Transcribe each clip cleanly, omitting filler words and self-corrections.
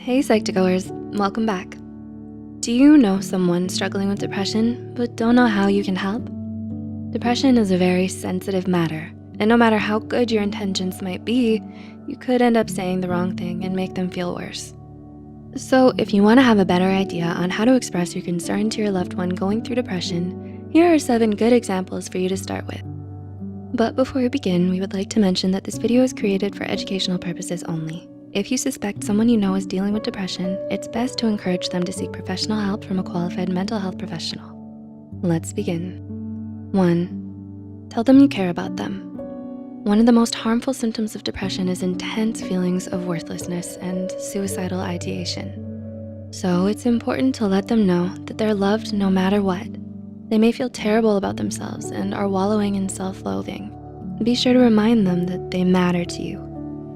Hey Psych2Goers, welcome back. Do you know someone struggling with depression but don't know how you can help? Depression is a very sensitive matter, and no matter how good your intentions might be, you could end up saying the wrong thing and make them feel worse. So if you wanna have a better idea on how to express your concern to your loved one going through depression, here are 7 good examples for you to start with. But before we begin, we would like to mention that this video is created for educational purposes only. If you suspect someone you know is dealing with depression, it's best to encourage them to seek professional help from a qualified mental health professional. Let's begin. 1, tell them you care about them. One of the most harmful symptoms of depression is intense feelings of worthlessness and suicidal ideation. So it's important to let them know that they're loved no matter what. They may feel terrible about themselves and are wallowing in self-loathing. Be sure to remind them that they matter to you.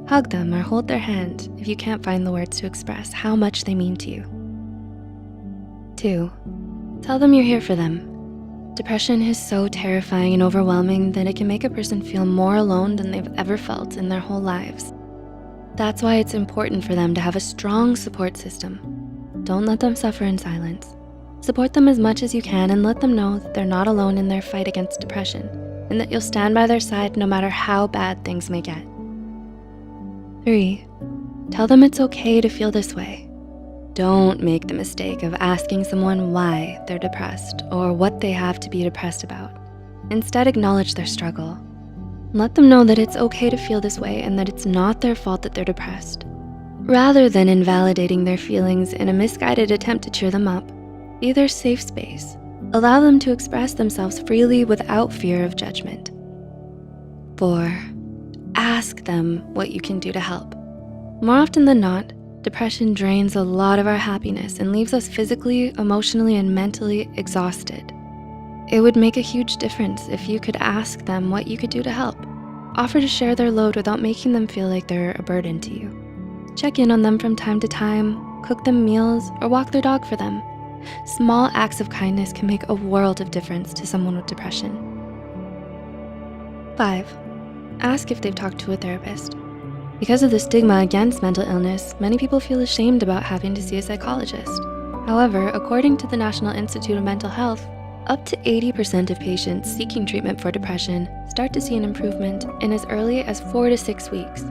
Hug them or hold their hand if you can't find the words to express how much they mean to you. 2, tell them you're here for them. Depression is so terrifying and overwhelming that it can make a person feel more alone than they've ever felt in their whole lives. That's why it's important for them to have a strong support system. Don't let them suffer in silence. Support them as much as you can and let them know that they're not alone in their fight against depression and that you'll stand by their side no matter how bad things may get. 3, tell them it's okay to feel this way. Don't make the mistake of asking someone why they're depressed or what they have to be depressed about. Instead, acknowledge their struggle. Let them know that it's okay to feel this way and that it's not their fault that they're depressed. Rather than invalidating their feelings in a misguided attempt to cheer them up, be their safe space. Allow them to express themselves freely without fear of judgment. 4, ask them what you can do to help. More often than not, depression drains a lot of our happiness and leaves us physically, emotionally, and mentally exhausted. It would make a huge difference if you could ask them what you could do to help. Offer to share their load without making them feel like they're a burden to you. Check in on them from time to time, cook them meals, or walk their dog for them. Small acts of kindness can make a world of difference to someone with depression. 5, ask if they've talked to a therapist. Because of the stigma against mental illness, many people feel ashamed about having to see a psychologist. However, according to the National Institute of Mental Health, up to 80% of patients seeking treatment for depression start to see an improvement in as early as 4 to 6 weeks.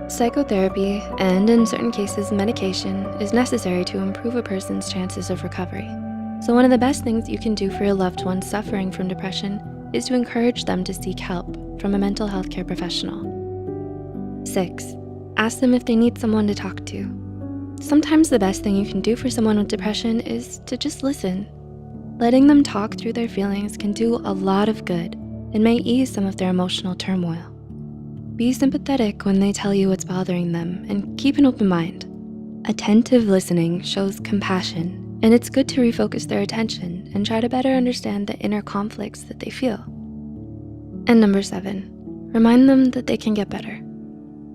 Psychotherapy, and in certain cases, medication, is necessary to improve a person's chances of recovery. So one of the best things you can do for your loved one suffering from depression is to encourage them to seek help from a mental health care professional. 6, ask them if they need someone to talk to. Sometimes the best thing you can do for someone with depression is to just listen. Letting them talk through their feelings can do a lot of good and may ease some of their emotional turmoil. Be sympathetic when they tell you what's bothering them and keep an open mind. Attentive listening shows compassion, and it's good to refocus their attention and try to better understand the inner conflicts that they feel. And number 7, remind them that they can get better.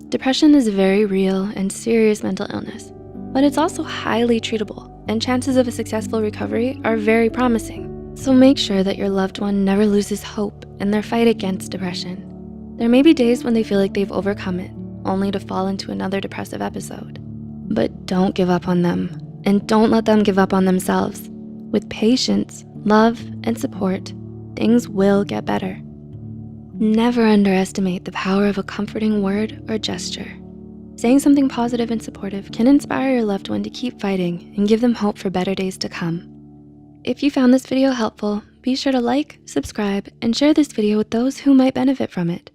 Depression is a very real and serious mental illness, but it's also highly treatable, and chances of a successful recovery are very promising. So make sure that your loved one never loses hope in their fight against depression. There may be days when they feel like they've overcome it, only to fall into another depressive episode. But don't give up on them, and don't let them give up on themselves. With patience, love, and support, things will get better. Never underestimate the power of a comforting word or gesture. Saying something positive and supportive can inspire your loved one to keep fighting and give them hope for better days to come. If you found this video helpful, be sure to like, subscribe, and share this video with those who might benefit from it.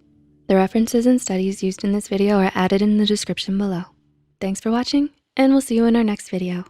The references and studies used in this video are added in the description below. Thanks for watching, and we'll see you in our next video.